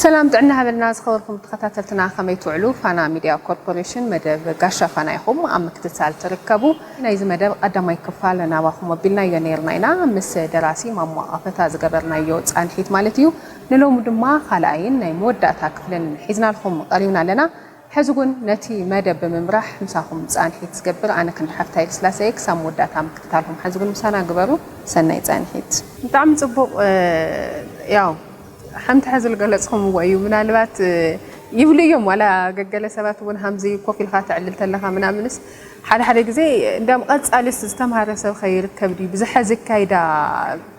سلام دعنا هذا الناس خبركم تخطاتلتنا خمي تعلو فانا ميديا كوربوريشن مدب قاشا فانا يخم عم كتسال تركبوا نايز مدب قدم يكفال لنا واخم بيلنا ينيرنا مس دراسي ما موافتا زغبرنا يو صانحيت مالتيو نلوم دما خلاين ناي موداتا كفلن حزنا لكم قريونا لنا حزغون نتي مدب بممرح مساخم صانحيت زغبر انا كنت حفتاي سلاسيك سام موداتا مكتتالهم حزغون مسانا غبرو سناي صانحيت بتعم صبق ياو حمت حزل قلصهم ويو منالبات يبليهم ولا قجل سبات ون همزي كوفي الخات عللت لها منامنس حدا غزي اندام قصالس استمهار سب خير كبدي بزحز كايدا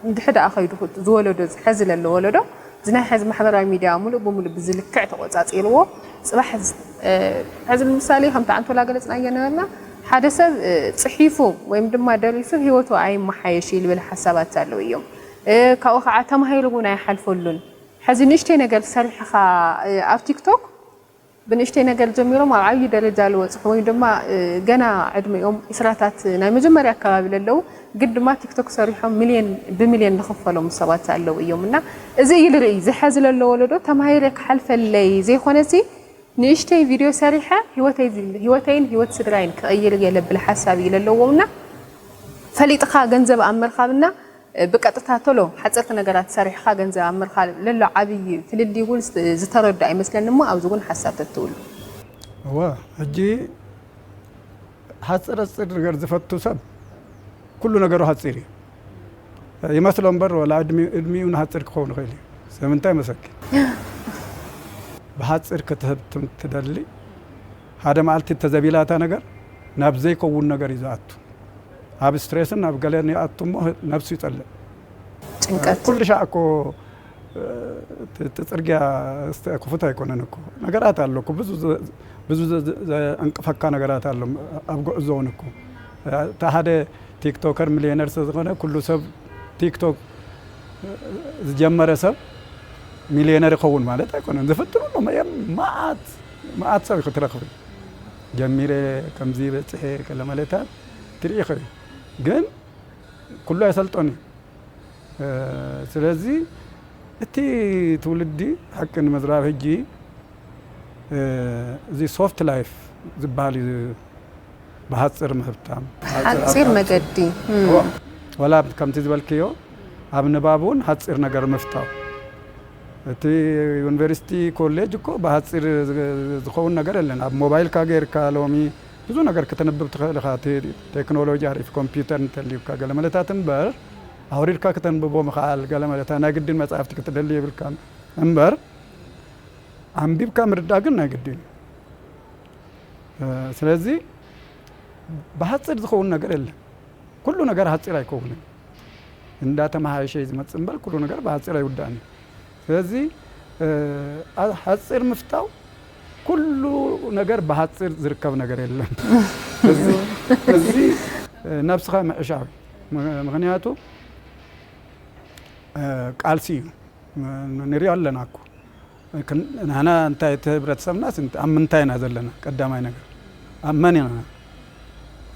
ندحدا اخيدو زولدو حزل لولدو زنا حز محبراي ميديا مولو بمولو بزلكع تقصاصيلو صباح حزل مثالي هم تعنت ولا قلصنا ينالنا حدا سب صحيفو ويم دما دريسو هيوتو اي محايشي لبل حسابات تالو يوم كاو خا تمهيلغونا يحلفولن حزي نشتي نقل سريحة على تيك توك بنشتي نقل جميلو ما عايد درجة الوصف وين دما جنا عدم يوم إسراتات نايم جمرة كباب للو قد ما تيك توك سريحة مليون بمليون نخفلهم الصوات اللو يومنا زي الرئي زي حزل اللو ولدو تمهيرك حلف اللي زي خونسي نشتي فيديو سريحة هوتين هوت سدراين كأير يلب الحسابي للو ومنا فليتخا جنزب أمر خابنا بقطتا تلو حصلت ነገራት ሰሪሕኻ ገንዘብ አመርኻ ለሎ ዓብይ ፍልል ይጉል ዝተረዳ አይመስለንም አው ዝጉን ሐሳብ ተትውሉ እጂ ሐጽረጽር ነገር ዝፈቱ ሰብ ኩሉ ነገሩ ሐጽሪ ይመስሎም በር ወላ እድሚውን ሐጽር ከሆነ ኸይሊ ሰምንታይ መሰክ በሐጽር ከተህብትም ትደሊ ሃደ ማልቲ ተዘቢላታ ነገር ናብዘይ ኮውን ነገር ይዛቱ አብ ስትሬስን አብ ገለን ያአቱሞ ነፍሱ ይጠለ ጭንቀት ኩል ሻኮ ተጽርጊያ ኩፍታ ይኮነን እኮ ነገራት አለ እኮ ብዙ አንቀፈካ ነገራት አለ አብጎ ዞን እኮ ታሃደ ቲክቶከር ሚሊዮነር ስለሆነ ኩሉ ሰብ ቲክቶክ ጀመረ ሰብ ሚሊዮነር ይሆን ማለት አይኮነን ዘፈጥሩ ነው ማአት ሰብ ይተረከብ ጀሚረ ከምዚ በጽሄ ከለማለታ ትሪخ ግን ኩሉ ያሰልጦኒ ስለዚህ እቲ ትውልዲ ሐቅን መዝራብ ሄጂ እዚ ሶፍት ላይፍ ዝባል በሐጽር መህብታም ሐጽር መገዲ ወላ ከምቲ ዝበልክዮ አብ ንባቡን ሐጽር ነገር መፍታው እቲ ዩኒቨርሲቲ ኮሌጅ እኮ በሐጽር ዝኸውን ነገር የለን አብ ሞባይል ካገር ካሎሚ ብዙ ነገር ከተነበብ ተኸለኻት ቴክኖሎጂ አሪፍ ኮምፒውተር እንተልዩካ ገለመለታትን በር አውሪድካ ከተንበቦ መኻል ገለመለታ ናግድን መጻፍት ከተደልይ ይብልካ እንበር አንቢብካ ምርዳ ግን ናግድን ስለዚህ በሐጽር ዝኸውን ነገር የለም ኩሉ ነገር ሐጽር አይኮንም እንዳተማሃይሽ ይዝመጽንበል ኩሉ ነገር በሐጽር አይውዳኒ ስለዚህ ሐጽር መፍታው ኩሉ ነገር በሐጽር ዝርከብ ነገር የለም እዚህ ነፍስኻ መዕሻው ምክንያቱ ቃልሲ ንሪዮ አለናኩ ናና እንታይ ተህብረተሰብና ስንት አምንታይና ዘለና ቀዳማይ ነገር አመኔና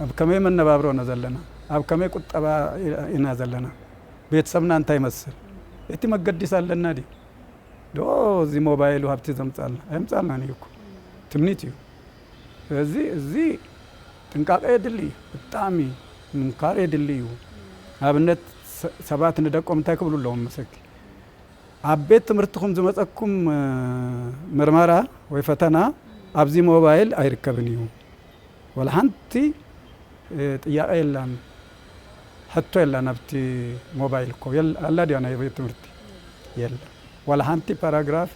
አብከመይ መነባብሮ ነዘለና አብከመይ ቁጠባ ኢና ዘለና ቤተሰብና እንታይ መስል እቲ መገዲስ አለና ዲ ዶ እዚ ሞባይሉ ሀብቲ ዘምጻል አይምጻልና ነው ትምኒትዩ እዚ ጥንቃቄ ይድልይ በጣም ምንካር ይድልዩ አብነት ሰባት እንደቆም ታከብሉላው መስክ አቤት ትምርትኩም ዝመጸኩም ምርመራ ወይ ፈተና አብዚ ሞባይል አይርከብኒዩ ወልሃንቲ ጥያቄ የለም ሐቶ የለም አብቲ ሞባይል እኮ አላ ዲያና የቤት ትምርት የለም ወልሃንቲ ፓራግራፍ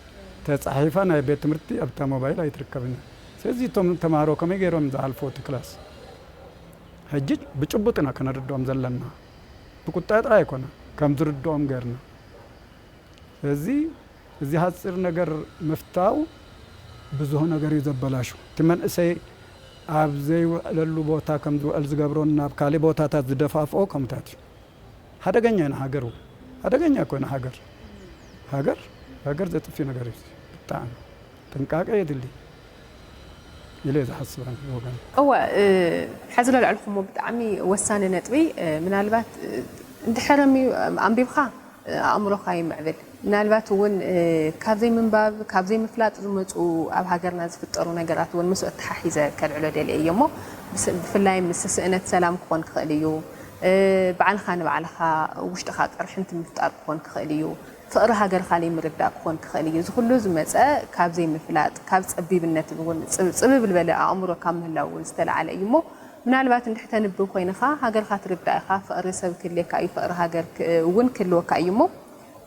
ተጻሒፋና የቤት ትምርት አብታ ሞባይል አይትርከብኒ ስለዚህ ተማሮ ከመገሮም ዛልፎት ክላስ ሀጅ በጭቡጥና ከነርዶም ዘለና በቁጣጣ አይኮና ከምዝርዶም ገርና ስለዚህ እዚ ሐጽር ነገር መፍታው ብዙ ነገር ይዘበላሹ ተመንሰይ አብዘይ ለሉ ቦታ ከምዙ አልዝገብሮና አብካሊ ቦታ ታዝደፋፎ ከምታት አደገኛ ነው ሀገሩ አደገኛ ኮና ሀገር ዘጥፊ ነገር በጣም ጥንቃቄ ይድልይ يليز حسبان وغان او حزل العلكم بتعمي وسانه نطبي من البات انت حرمي عم بيبخا امره خايم معبل ምናልባት እውን ካብዘይ ምንባብ ካብዘይ ምፍላጥ ዝመፁ ኣብ ሃገርና ዝፍጠሩ ነገራት እውን ምስ ተሓሒዘ ከልዕሎ ደልየ እሞ ብፍላይ ምስ ስእነት ሰላም ክኾን ክኽእል እዩ ባዕልኻ ንባዕልኻ ውሽጥኻ ቅርሕንቲ ምፍጣር ክኾን ክኽእል እዩ ፍቕሪ ሃገርካ ምርዳእ ክኾን ክኽእል እዩ ዝኩሉ ዝመፀ ካብዘይ ምፍላጥ ካብ ፀቢብነት እውን ፅብብ ዝበለ ኣእምሮ ካብ ምህላው እውን ዝተለዓለ እዩ እሞ ምናልባት እንድሕተንብብ ኮይንኻ ሃገርካ ትርዳእ ኢኻ ፍቕሪ ሰብ ክልየካ እዩ ፍቕሪ ሃገር እውን ክልወካ እዩ እሞ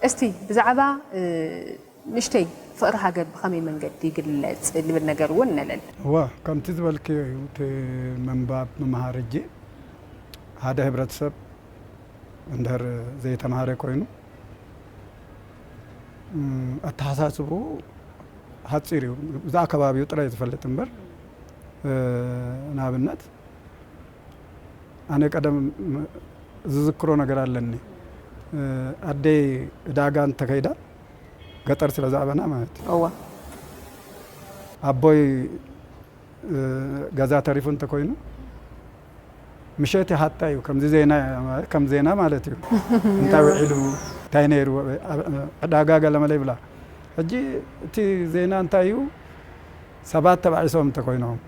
እስቲ ብዛዕባ ንሽተይ ፍቕሪ ሃገር ብኸመይ መንገዲ ይግለፅ ልብል ነገር እውን ነለል ከምቲ ዝበልክዮ እዩ እቲ ምንባብ ምምሃር እጂ ሓደ ሕብረተሰብ እንድሕር ዘይተምሃረ ኮይኑ ኣተሓሳስቡ ሓፂር እዩ እዛ ከባቢኡ ጥራይ ዝፈልጥ እምበር ንኣብነት ኣነ ቀደም ዝዝክሮ ነገር ኣለኒ ኣደይ ዕዳጋ እንተከይዳ ገጠር ስለ ዝኣበና ማለት እዩ ኣቦይ ገዛ ተሪፉ እንተኮይኑ ምሸት ሓታ እዩ ከም ዜና ማለት እዩ እንታይ ውዒሉ እንታይ ነይሩ ዕዳጋ ገለመለ ይብላ ሕጂ እቲ ዜና እንታይ እዩ ሰባት ተባዒሶም እንተኮይኖም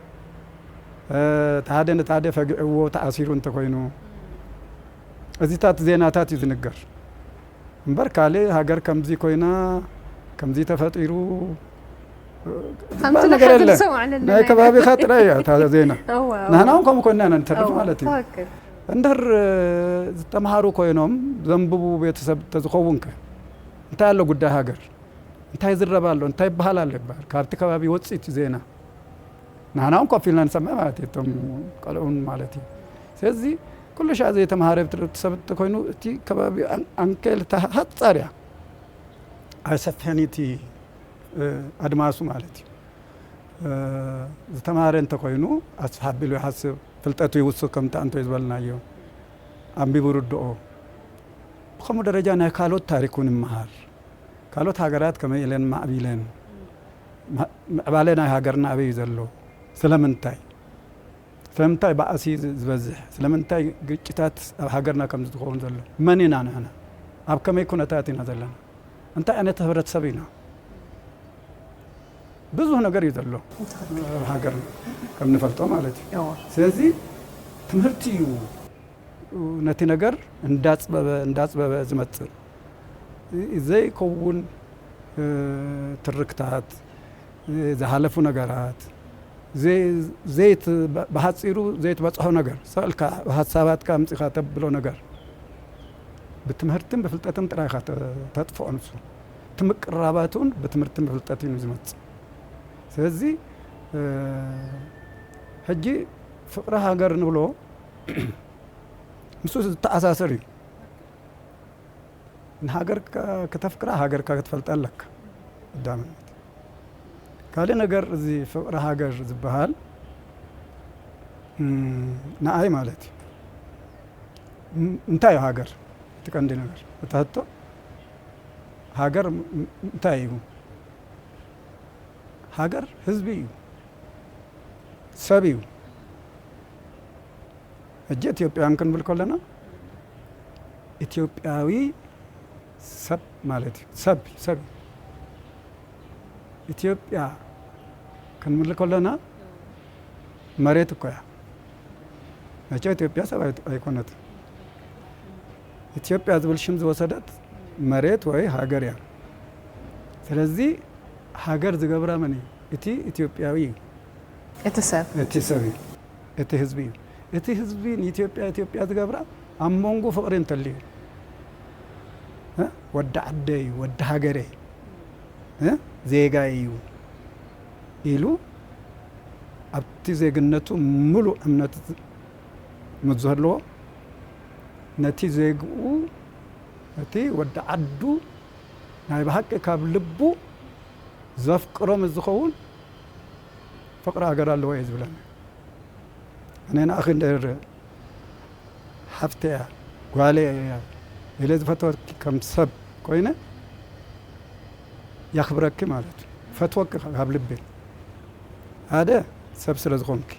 ተሓደ ነታደ ፈጊዕዎ ተኣሲሩ እንተኮይኑ እዚታት ዜናታት እዩ ዝንገር እምበር ካልእ ሃገር ከምዚ ኮይና ከምዚ ተፈጢሩ ከምቲ ነገር ናይ ከባቢኻ ጥራይ እታ ዜና ንሕና እውን ከምኡ ኮይና ኢና ንተርፍ ማለት እዩ እንድሕር ዝተምሃሩ ኮይኖም ዘንብቡ ቤተሰብ ተዝኸውን ከ እንታይ ኣሎ ጉዳይ ሃገር እንታይ ዝረባ ኣሎ እንታይ ይበሃል ኣሎ ይበሃል ካብቲ ከባቢ ወፂት ዜና ንሕና እውን ኮፍ ኢልና ንሰምዕ ማለት እዩ እቶም ቀልዑን ማለት እዩ ስለዚ ኩሉ ሻዕ ዘይተምሃረ ቤተሰብ እንተኮይኑ እቲ ከባቢ ኣንኬልታ ሓፃርያ ኣይሰፍሐን እቲ ኣድማሱ ማለት እዩ ዝተምሃረ እንተኮይኑ ኣስሓቢሉ ይሓስብ ፍልጠቱ ይውስኽ ከምቲ አንተ ዝበልናዮ ኣንቢቡ ርድኦ ብከምኡ ደረጃ ናይ ካልኦት ታሪኩን ይመሃር ካልኦት ሃገራት ከመይ ኢለን ማዕቢለን ምዕባለ ናይ ሃገርና ኣበይ እዩ ዘሎ ስለምንታይ ባእሲ ዝበዝሕ ስለምንታይ ግጭታት ኣብ ሃገርና ከም ዝትኸውን ዘሎ መን ኢና ንሕና ኣብ ከመይ ኩነታት ኢና ዘለና እንታይ ዓይነት ሕብረተሰብ ኢና ብዙሕ ነገር እዩ ዘሎ ኣብ ሃገርና ከም ንፈልጦ ማለት እዩ ስለዚ ትምህርቲ እዩ ነቲ ነገር እንዳፅበበ ዝመፅእ ዘይከውን ትርክታት ዝሃለፉ ነገራት ዘይት በሓፂሩ ዘይትበፅሖ ነገር ሰልካ ሃሳባትካ ምፅኻ ተብሎ ነገር ብትምህርትን ብፍልጠትን ጥራይካ ተጥፍኦ ንሱ ትምቅራባቱን ብትምህርትን ብፍልጠትን እዩ ዝመፅእ ስለዚ ሕጂ ፍቅሪ ሃገር ንብሎ ንሱ ዝተኣሳሰር እዩ ንሃገርካ ከተፍቅራ ሃገርካ ክትፈልጣ ኣለካ ቀዳምነት ካልእ ነገር እዚ ፍቅሪ ሃገር ዝበሃል ንኣይ ማለት እዩ እንታይ እዩ ሃገር እቲ ቀንዲ ነገር እታህቶ ሃገር እንታይ እዩ ሃገር ህዝቢ እዩ ሰብ እዩ ሕጂ ኢትዮጵያን ክንብል ከለና ኢትዮጵያዊ ሰብ ማለት እዩ ሰብ ኢትዮጵያ ክንብል ከለና መሬት እኮ እያ መቼ ኢትዮጵያ ሰብ ኣይኮነት ኢትዮጵያ ዝብል ሽም ዝወሰደት መሬት ወይ ሃገር እያ ስለዚ ሃገር ዝገብራ መን እዩ እቲ ኢትዮጵያዊ እዩ እቲ ሰብ እዩ እቲ ህዝቢ እዩ እቲ ህዝቢ ንኢትዮጵያ ዝገብራ ኣብ መንጎ ፍቅሪ እንተልዩ ወዲ ዓደይ ወዲ ሃገሬ ዜጋ እዩ ኢሉ ኣብቲ ዜግነቱ ሙሉእ እምነት ምዝህልዎ ነቲ ዜግኡ ነቲ ወዲ ዓዱ ናይ ብሓቂ ካብ ልቡ ዘፍቅሮም ዝኸውን ፍቅሪ ሃገር ኣለዎ እየ ዝብለኒ ኣነ ንኣኺ እንድሕር ሓፍተያ ጓሌ እያ ኢለ ዝፈትወኪ ከም ሰብ ኮይነ ያኽብረኪ ማለት እዩ ፈትወኪ ካብ ልቤ ሓደ ሰብ ስለ ዝኾንኪ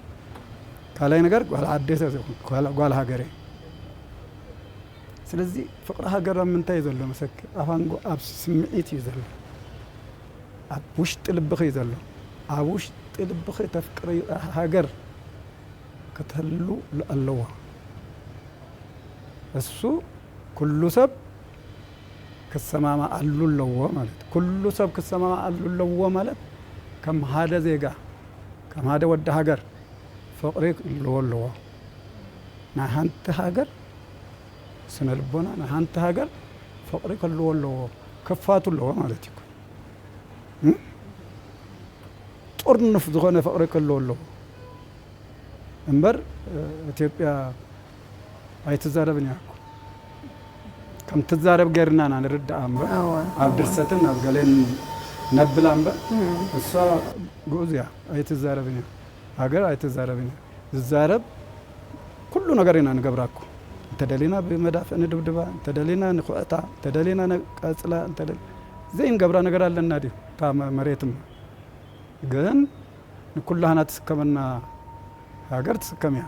ካልኣይ ነገር ጓል ዓዴ ስለ ዝኾንኪ ጓል ሃገሬ ስለዚህ ፍቅሪ ሃገር ምንታይ ዘሎ መሰክ ኣፋንጎ ኣብ ስምዒት እዩ ዘሎ ኣብ ውሽጢ ልብኺ እዩ ዘሎ ኣብ ውሽጢ ልብኺ ተፍቅሪ ሃገር ክትህሉ ኣለዋ እሱ ኩሉ ሰብ ክሰማማዓሉ ኣለዎ ማለት ኩሉ ሰብ ክሰማማዓሉ ኣለዎ ማለት ከም ሓደ ዜጋ ከም ሓደ ወዲ ሃገር ፍቅሪ ኣለዎ ኣለዎ ናይ ሓንቲ ሃገር ስነ ልቦና ናይ ሓንቲ ሃገር ፍቅሪ ከልዎ ኣለዎ ከፋቱ ኣለዎ ማለት እዩ ጦርነፍ ዝኾነ ፍቅሪ ከልዎ ኣለዎ እምበር ኢትዮጵያ ኣይትዛረብን እያ ከም ትዛረብ ገርና ንርዳእ እምበር ኣብ ድርሰትን ኣብ ገለን ነብላ እምበር እሷ ጉዕዝ እያ ኣይትዛረብን እያ ሃገር ኣይትዛረብን እያ ዝዛረብ ኩሉ ነገር ኢና ንገብራኩ እንተደሊና ብመዳፍዕ ንድብድባ እንተደሊና ንኹዕታ እንተደሊና ንቀፅላ ዘይንገብራ ነገር ኣለና ድዩ እታ መሬትም ግን ንኩላህና ትስከመና ሃገር ትስከም እያ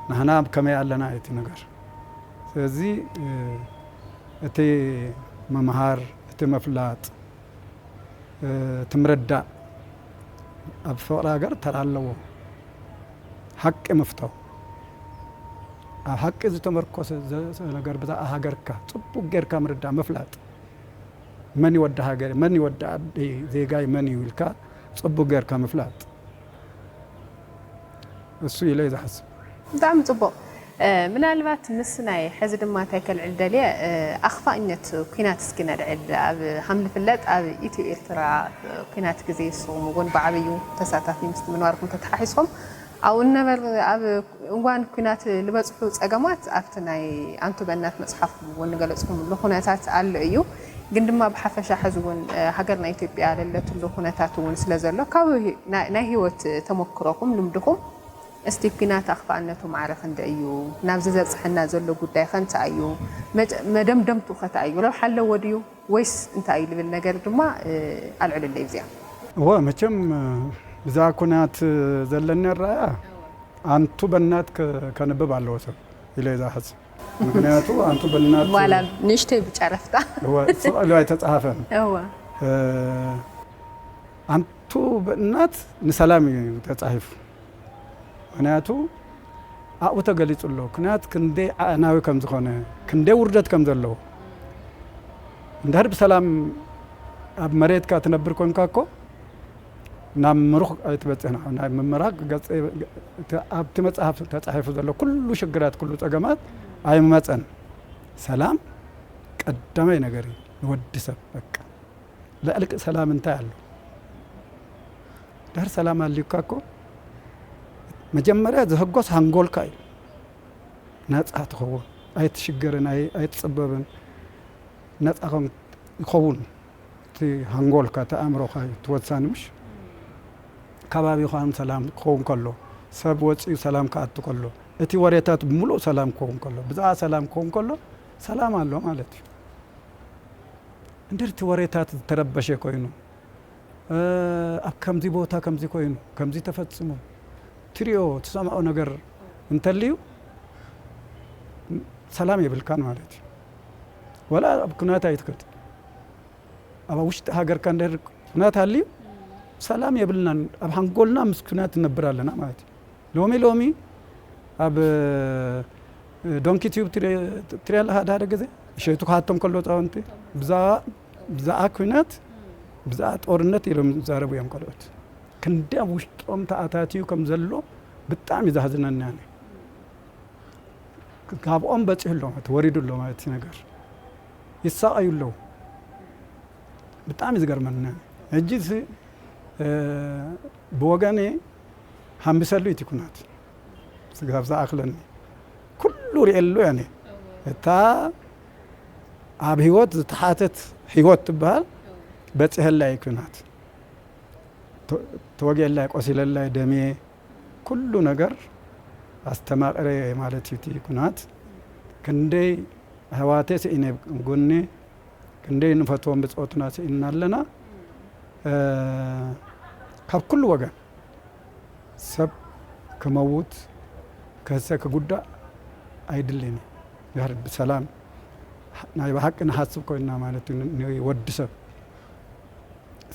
ንሕና ከመይ ኣለና እቲ ነገር ስለዚ እቲ መምሃር እቲ መፍላጥ እቲ ምርዳእ ኣብ ፍቅሪ ሃገር ተራ ኣለዎ ሓቂ ምፍታው ኣብ ሓቂ ዝተመርኮሰ ነገር ብዛዕባ ሃገርካ ፅቡቅ ጌርካ ምርዳእ ምፍላጥ መን ይወዳ ሃገር መን ይወዳ ዜጋይ መን እዩ ኢልካ ፅቡቅ ጌርካ ምፍላጥ እሱ ኢለ ዝሓስብ ብጣዕሚ ፅቡቅ ምናልባት ምስ ናይ ሕዚ ድማ እንታይ ከልዕል ደልየ ኣኽፋእነት ኩናት እስኪ ነልዕል ኣብ ከም ዝፍለጥ ኣብ ኢትዮ ኤርትራ ኩናት ግዜ ንስኹም እውን ብዓብዩ ተሳታፊ ምስ ምንባርኩም ተተሓሒዝኩም ኣብኡ ነበረ ኣብ እዋን ኩናት ዝበፅሑ ፀገማት ኣብቲ ናይ ኣንቱ በእናት መፅሓፍ እውን ገለፅኩምሉ ኩነታት ኣሎ እዩ ግን ድማ ብሓፈሻ ሕዚ እውን ሃገርና ኢትዮጵያ ዘለትሉ ኩነታት እውን ስለ ዘሎ ካብ ናይ ሂወት ተሞክሮኩም ልምድኩም እስቲ ኩናት ኣኽፋእነቱ ማዕረ ክንደይ እዩ ናብዚ ዘብፅሐና ዘሎ ጉዳይ ከንታይ እዩ መደምደምቱ ከታይ እዩ ረብሓ ኣለዎ ድዩ ወይስ እንታይ እዩ ልብል ነገር ድማ ኣልዕልለይ ብዚኣ መቸም ብዛዕባ ኩናት ዘለኒ ራእያ ኣንቱ በእናት ከንብብ ኣለዎ ሰብ ኢለ ዝሓስብ ምክንያቱ ኣንቱ በእናት ዋላ ንእሽተይ ብጨረፍታ ስቕሉ ኣይተፃሓፈን ኣንቱ በእናት ንሰላም እዩ ተፃሒፉ ምክንያቱ ኣብኡ ተገሊፁ ኣሎ ኩናት ክንደይ ዓእናዊ ከም ዝኾነ ክንደይ ውርደት ከም ዘለዎ እንድሕር ብሰላም ኣብ መሬትካ ትነብር ኮንካ እኮ ናብ ምሩኽ ኣይትበፅሕና ናይ ምምራቅ ኣብቲ መፅሓፍ ተፃሒፉ ዘሎ ኩሉ ሽግራት ኩሉ ፀገማት ኣይመፀን ሰላም ቀዳማይ ነገር እዩ ንወዲ ሰብ በቃ ልዕሊ ሰላም እንታይ ኣሎ ድሕር ሰላም ኣልዩካ እኮ መጀመሪያ ዝህጎስ ሃንጎልካ እዩ ነፃ ትኸውን ኣይትሽገርን ኣይትፅበብን ነፃ ይኸውን እቲ ሃንጎልካ ተኣምሮኻ ትወሳኒ ምሽ ከባቢኻን ሰላም ክኸውን ከሎ ሰብ ወፂኡ ሰላም ክኣቱ ከሎ እቲ ወሬታት ሙሉእ ሰላም ክኸውን ከሎ ብዛዕባ ሰላም ክኸውን ከሎ ሰላም ኣሎ ማለት እዩ እንድርቲ ወሬታት ዝተረበሸ ኮይኑ ኣብ ከምዚ ቦታ ከምዚ ኮይኑ ከምዚ ተፈፅሙ ትሪኦ ትሰምዖ ነገር እንተልዩ ሰላም የብልካን ማለት እዩ ወላ ኣብ ኩናት ኣይትከድ ኣብ ውሽጢ ሃገርካ እንድሕር ኩናት ሃልዩ ሰላም የብልናን ኣብ ሃንጎልና ምስ ኩናት ንነብር ኣለና ማለት እዩ ሎሚ ኣብ ዶንኪ ቲዩብ ትሪኣ ኣለኻ ሓደ ግዜ ሸይቱ ካቶም ከሎ ፃውንቲ ብዛዕባ ኩናት ብዛዕባ ጦርነት ኢሎም ዛረቡ እዮም ካልኦት ክንደይ ኣብ ውሽጦም ተኣታትዩ ከም ዘሎ ብጣዕሚ ዘሕዝነኒ ኣነ ካብኦም በፂሑ ኣሎ ወሪዱ ኣሎ ማለት እቲ ነገር ይሳቀዩ ኣለዉ ብጣዕሚ ዝገርመኒ ሕጂ ብወገኔ ሃምቢሰሉ እቲ ኩናት ስጋብ ዝኣኽለኒ ኩሉ ሪኤሉ ያኔ እታ ኣብ ሂወት ዝተሓተት ሂወት ትበሃል በፂሐላይ ኩናት ተወጊዕላይ ቆሲለላይ ደሜ ኩሉ ነገር ኣስተማቕረ ማለት እዩ እቲ ኩናት ክንደይ ኣሕዋቴ ስኢነ ጎኔ ክንደይ ንፈትዎም ብፆትና ስኢና ኣለና ካብ ኩሉ ወገን ሰብ ክመውት ክህሰ ክጉዳእ ኣይድልኒ يهرب بسلام ناي بحق نحاسب كوينا مالتي يودسب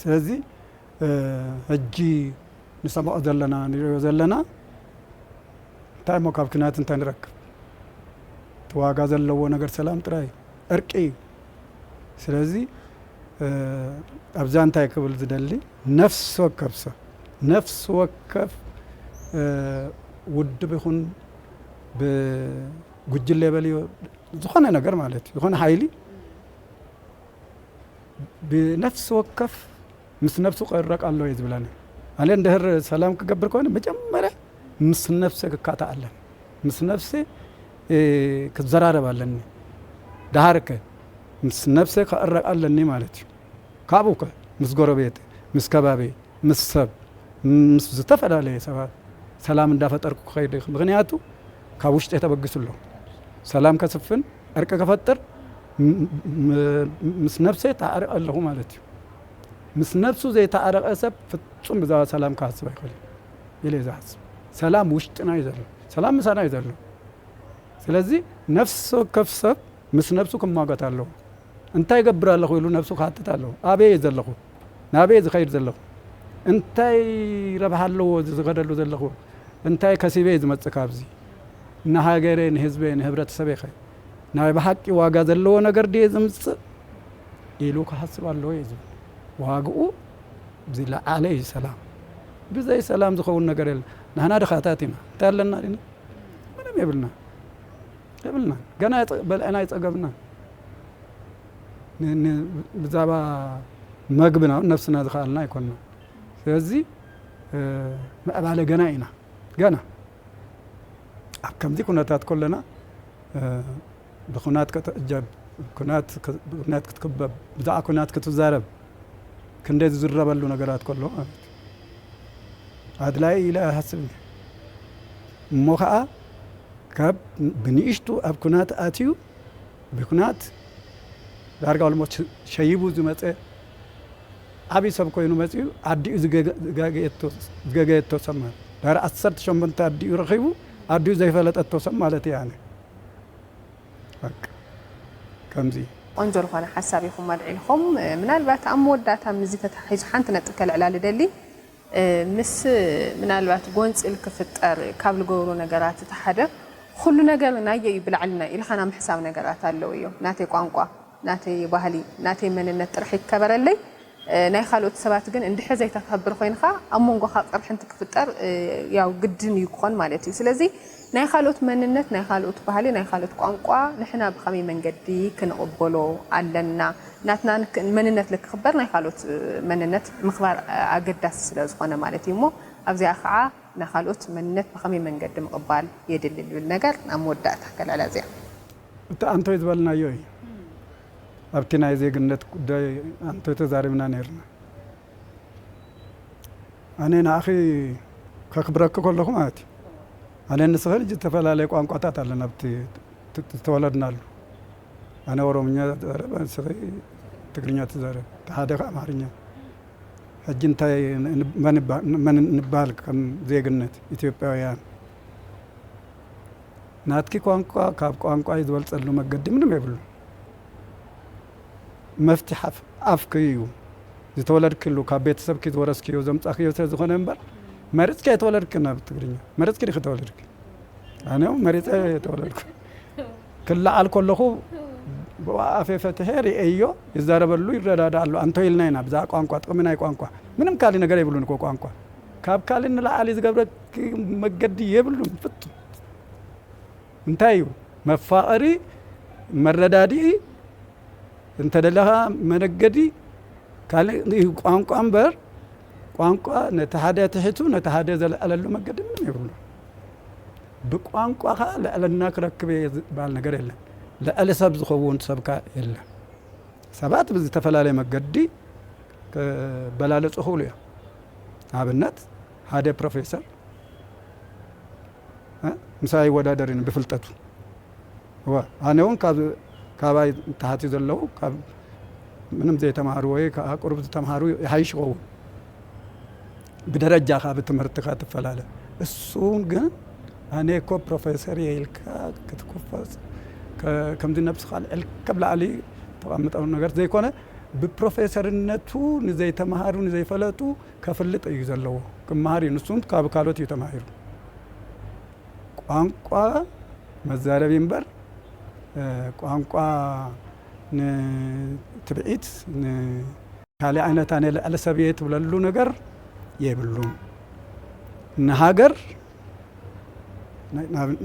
ስለዚህ እጂ ንሰማዖ ዘለና ንሪኦ ዘለና እንታይ ሞ ካብ ኩናት እንታይ ንረክብ ተዋጋ ዘለዎ ነገር ሰላም ጥራይ እርቂ ስለዚ ኣብዛ እንታይ ክብል ዝደሊ ነፍሲ ወከፍ ሰብ ነፍሲ ወከፍ ውድብ ይኹን ብጉጅለ በሊ ዝኾነ ነገር ማለት ዝኾነ ሓይሊ ብነፍሲ ወከፍ ምስ ነፍሱ ቀረቅ ኣሎ እዩ ዝብለኒ ኣነ እንድሕር ሰላም ክገብር ከሆነ መጀመርያ ምስ ነፍሲ ክካታ ኣለኒ ምስ ነፍሲ ክዘራረብ ኣለኒ ዳሃርከ ምስ ነፍሲ ክቀረቅ ኣለኒ ማለት እዩ ካብኡከ ምስ ጎረቤት ምስ ከባቢ ምስ ሰብ ምስ ዝተፈላለየ ሰባት ሰላም እንዳፈጠርኩ ክኸይድ ምክንያቱ ካብ ውሽጢ ተበግሱ ኣሎ ሰላም ከስፍን እርቂ ከፈጥር ምስ ነፍሲ ተዓርቅ ኣለኹ ማለት እዩ ምስ ነፍሱ ዘይተዓረቀ ሰብ ፍጹም ብዛዕባ ሰላም ክሓስብ ኣይኽእልን ኢለ ዝሓስብ ሰላም ውሽጥና እዩ ዘሎ ሰላም ምሳና እዩ ዘሎ ስለዚ ነፍሲ ወከፍ ሰብ ምስ ነፍሱ ክሟገት ኣለዎ እንታይ ይገብር ኣለኹ ኢሉ ነፍሱ ክሓትት ኣለዎ ኣበይ እየ ዘለኹ ናበይ ዝኸይድ ዘለኹ እንታይ ረብሓ ኣለዎ ዝኸደሉ ዘለኹ እንታይ ከሲበ ዝመፅእ ካብዚ ንሃገረ ንህዝበ ንህብረተሰበ ይኸ ናይ ብሓቂ ዋጋ ዘለዎ ነገር ድየ ዝምፅእ ኢሉ ክሓስብ ኣለዎ እዩ ዝብል ዋግኡ ዝለዓለ እዩ ሰላም ብዘይ ሰላም ዝኸውን ነገር የለ ንሕና ድኻታት ኢና እንታይ ኣለና ዲና ምንም የብልና ገና በልዕና ይፀገብና ብዛዕባ መግብና ነፍስና ዝኸኣልና ኣይኮንና ስለዚ ምዕባለ ገና ኢና ገና ኣብ ከምዚ ኩነታት ከለና ብኩናት ከተእጀብ ኩናት ክትክበብ ብዛዕባ ኩናት ክትዛረብ ክንደይ ዝዝረበሉ ነገራት ከሎ ኣድላይ ኢለ ሓስብ እሞ ከዓ ካብ ብንእሽቱ ኣብ ኩናት ኣትዩ ብኩናት ዳርጋ ልሞት ሸይቡ ዝመፀ ዓብይ ሰብ ኮይኑ መፅኡ ኣዲኡ ዝገገየቶ ሰብ ማለት ዳር 18 ኣዲኡ ረኺቡ ኣዲኡ ዘይፈለጠቶ ሰብ ማለት እያ ከምዚ ቆንጆ ዝኾነ ሓሳብ ኢኹም ኣልዒልኹም ምናልባት ኣብ መወዳእታ ምዚ ተታሒዙ ሓንቲ ነጥብ ከልዕላ ልደሊ ምስ ምናልባት ጎንፂል ክፍጠር ካብ ዝገብሩ ነገራት እቲ ሓደ ኩሉ ነገር ናየ እዩ ብላዕልና ኢልኻና ምሕሳብ ነገራት ኣለዉ እዮም ናተይ ቋንቋ ናተይ ባህሊ ናተይ መንነት ጥራሕ ይከበረለይ ናይ ካልኦት ሰባት ግን እንድሕር ዘይተከብር ኮይንካ ኣብ መንጎኻ ቅርሒ እንትክፍጠር ያው ግድን እዩ ክኾን ማለት እዩ ስለዚ ናይ ካልኦት መንነት ናይ ካልኦት ባህሊ ናይ ካልኦት ቋንቋ ንሕና ብኸመይ መንገዲ ክንቕበሎ ኣለና ናትና መንነት ልክኽበር ናይ ካልኦት መንነት ምኽባር ኣገዳሲ ስለ ዝኾነ ማለት እዩ እሞ ኣብዚኣ ከዓ ናይ ካልኦት መንነት ብኸመይ መንገዲ ምቕባል የድሊ ዝብል ነገር ኣብ መወዳእታ ከልዕላ እዚኣ እቲ ኣንቶይ ዝበልናዮ እዩ ኣብቲ ናይ ዜግነት ጉዳይ ኣንቶይ ተዛሪብና ነርና ኣነ ንኣኺ ከክብረክ ከለኹ ማለት እዩ ኣነ ንስኽእል ዝተፈላለየ ቋንቋታት ኣለና ኣብቲ ዝተወለድናሉ ኣነ ኦሮምኛ ትዛረብ ንስኺ ትግርኛ ትዛረብ ሓደ ኣምሓርኛ ሕጂ እንታይ መን ንበሃል ከም ዜግነት ኢትዮጵያውያን ናትኪ ቋንቋ ካብ ቋንቋ ዝበልፀሉ መገዲ ምንም የብሉ መፍትሕ ኣፍኪ እዩ ዝተወለድክሉ ካብ ቤተሰብኪ ዝወረስክዮ ዘምፃኽዮ ስለዝኾነ እምበር መሪፅካ የተወለድክ ናብ ትግርኛ መሪፅኪ ዲኺ ተወለድክ ኣነ መሪፀ የተወለድኩ ክለዓል ከለኹ ብኣፌ ፈትሐ ርእዮ ይዛረበሉ ይረዳዳ ኣሎ አንተ ኢልና ኢና ብዛ ቋንቋ ጥቕሚ ናይ ቋንቋ ምንም ካሊ ነገር የብሉን እኮ ቋንቋ ካብ ካሊ ንላዓሊ ዝገብረክ መገዲ የብሉን ፍጹም እንታይ እዩ መፋቐሪ መረዳዲኢ እንተደለኻ መነገዲ ካሊ ቋንቋ እምበር ቋንቋ ነቲ ሓደ ትሕቱ ነቲ ሓደ ዘለዓለሉ መገዲ ምንም የብሉ ብቋንቋኻ ልዕልና ክረክብ ዝበሃል ነገር የለን ልዕሊ ሰብ ዝኸውን ሰብካ የለን ሰባት ብዝተፈላለየ መገዲ በላለፁ ይኽእሉ እዮም ኣብነት ሓደ ፕሮፌሰር ምሳይ ይወዳደር ብፍልጠቱ ኣነ እውን ካባይ ተሓትዩ ዘለዉ ምንም ዘይተምሃሩ ወይ ቁሩብ ዝተምሃሩ ይሓይሽ ይኸውን بدرجة خابت مرتقى تفلالة السون جن أنا كو بروفيسور يلك كتكوفاس كم دي نفس خال الكبل علي تقامت أو نجار زي كونه ببروفيسور النتو نزاي تمهارو نزاي فلاتو كفلت أيزلوا كمهاري نسون كابكالوت يتمهارو قانقا مزارة بينبر قانقا تبعيت كالي عينة تاني لألسابيت ولا لو نجار يبلون نهاجر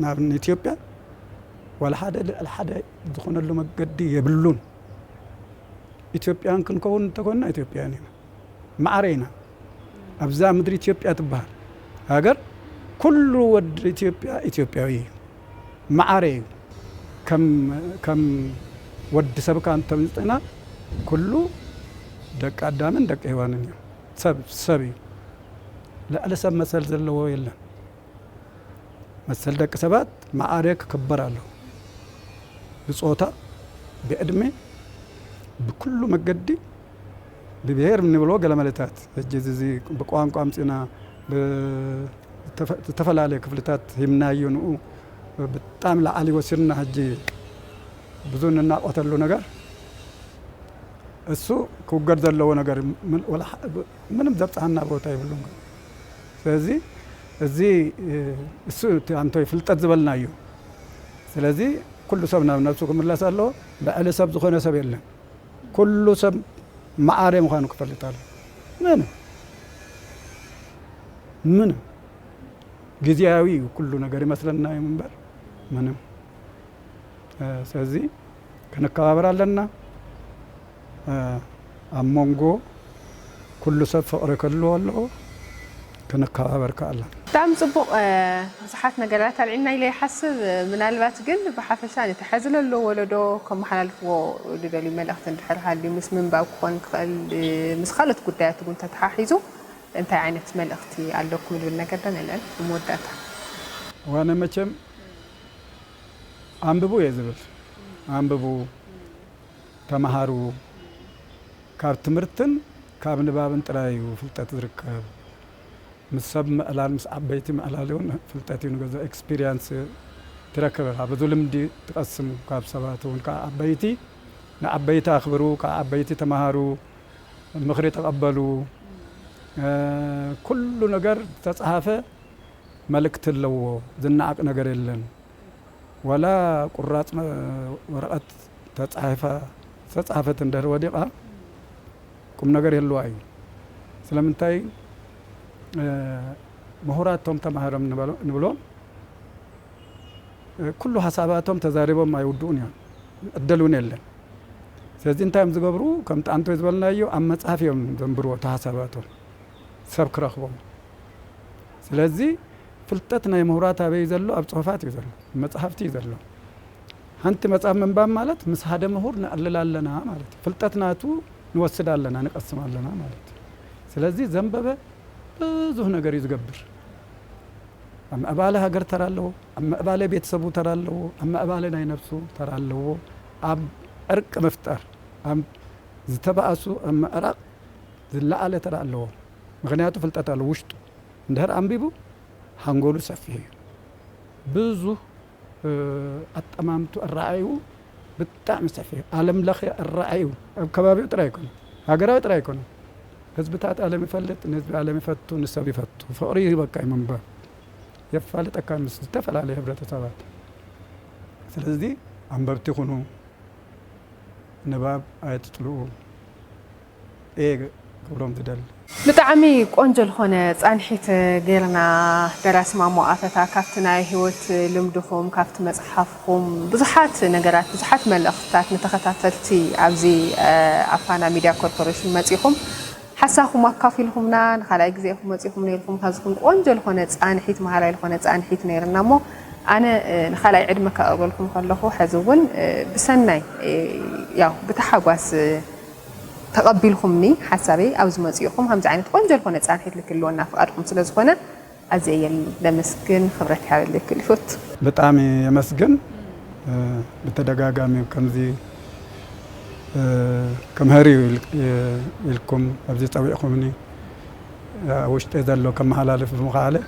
نابن إثيوبيا ولا حدا الحدا دخون له مقدي يبلون إثيوبيان كنكون تكون إثيوبياني معرينا أبزا مدري إثيوبيا تبهر هاجر كل ود إثيوبياوي معري كم ود سبك أنت مستنا كله دك أدامن دك إيوانين سبي لا ألسا مسألة زلوا يلا مسألة دك سبات معارك كبرالو بصوتا بأدمي بكل مقدي ببهير من بلوغ لملتات الجزيزي بقوان قامسنا تفل عليه كفلتات همنايون بتعمل علي وسرنا هجي بزون الناقوة اللو نقر السوق كوغر زلو نقر ولا منم زبط عنا بوتا يبلون ስለዚህ እዚህ እሱ አንተ ፍልጠት ዝበልና እዩ ስለዚህ ኩሉ ሰብ ናብ ነፍሱ ክምላሳለዎ በአለ ሰብ ዝኾነ ሰብ የለም ኩሉ ሰብ ማዓረ ምዃኑ ክፈልጣል ምን ጊዜያዊ ኩሉ ነገር ይመስለና ይምበር ምንም ስለዚህ ከነከባበራለና አሞንጎ ኩሉ ሰብ ፍቅሪ ከልዎ ኣለዎ كنكابر كالله دام صبق مساحات نجارات العنا إلي حسب من البات جن بحفشان يتحزل له ولده كم حلال فو لدلي ملأخت الحرها اللي مسمن باوكون مسخلت قدات وانت تحاحزه انت عينت ملأختي علىكم اللي بالنجارة الآن وموداتها وانا مچم አንብቡ የዝብል አንብቡ ተማሃሩ ካብ ትምርትን ካብ ንባብን ጥራዩ ፍልጠት ዝርከብ مسب مقلال مس عبيتي مقلالون فلتاتي نجزا إكسبيرينس تركبها بذلهم دي تقسم كاب سباتون كعبيتي نعبيت أخبرو كعبيتي تمهارو المخري تقبلوا كل نجار تصحافة ملك تلو زنعك نجار اللن ولا قرات ورقت تصحافة تندر وديقة كم نجار يلوعي سلامنتاي مهوراتهم تمهرم نبلون كل حساباتهم تزاربهم ما يودون يعني الدلون يلن ስለዚህ እንታይም ዝገብሩ ከምቲ አንቶ ዝበልናዮ ኣብ መጽሐፍ እዮም ዘንብርዎ ተሓሳባቶም ሰብ ክረኽቦም ስለዚ ፍልጠት ናይ ምሁራት ኣበይ ዘሎ ኣብ ጽሑፋት እዩ ዘሎ መጽሐፍቲ እዩ ዘሎ ሓንቲ መጽሐፍ ምንባብ ማለት ምስ ሓደ ምሁር ንዕልል ኣለና ማለት ፍልጠት ናቱ ንወስድ ኣለና ንቀስም ኣለና ማለት ስለዚ ዘንበበ ብዙ ነገር ይዝገብር أما أبالة هجر ترى له أما أبالة بيت سبو ترى له أما أبالة ناي نفسه ترى له أم أرك مفتر أم زتبأسو أما أرق زلا على ترى له مغنياته فلتت له وشته ندهر أم بيبو هنقوله سفيه بزو أتمامته الرأيو بالتعم سفيه عالم لخي الرأيو كبابي ترايكون هجرة ترايكون حزبتات عالم يفلت نسبة عالم يفتو نسبة يفتو فقريه بقى من باب يفعلت أكان مستفعل عليه هبرة تسابات سلزدي عم ببتخونو نباب آيات طلوع إيه قبلهم تدل بتعمي قنجل هنا أنحيت غيرنا درس مع مؤافتا كافتنا هيوت لمدخوم كافت مصحفكم بزحات نجارات بزحات ملأختات نتخطاتلتي عبزي عفانا ميديا كوربوريشن مصيخم حساهم كافيلهمنا خلاص جزيهم مصيهم نيلهم هذكم قنجل هنا أنحيت مهارايل هنا أنحيت نيرنا مو أنا خلاص عدمك أقولكم كله حزون بسناي ياو بتحواس تقبلهمني حسابي أو زمزيهم هم زعينت قنجل هنا أنحيت لكلنا فقرهم سلزخنا أزيل لمسكن خبرتي على لكل فوت بتعمي مسكن بتدقاقامي كمزي كم هاري لكم أبزي طويقهمني وشت إذا لو كم حلال في المقالة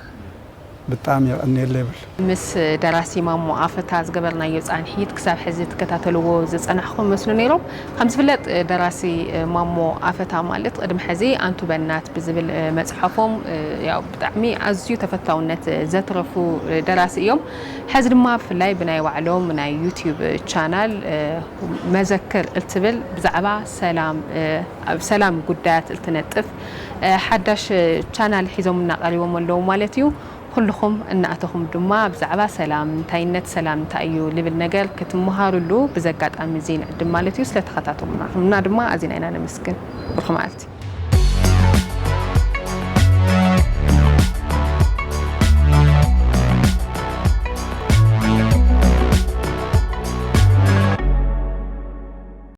بتعمي أني الليبل مس دراسي مامو عفتاز قبلنا يزعن حيت كسب حزت كتاتلو زت أنا حكم مسلو نيرو خمس فلت دراسي مامو عفتا مالت قدم حزي أنتو بنات بزبل مصحفهم يا بتعمي عزيو تفتاونت زترفو دراسي يوم حزر ما في لاي بناي وعلوم من يوتيوب شانل مذكر التبل بزعبا سلام قدات التنتف حداش شانل حيزهم من قريبهم ولو مالتيو كلكم ان اتهم دما بزعبا سلام تاينت سلام تايو لبل نجال كتمهارلو بزقات امزين دمالتيو سلتخاتاتهم دما ازين انا نمسكن برخمالتي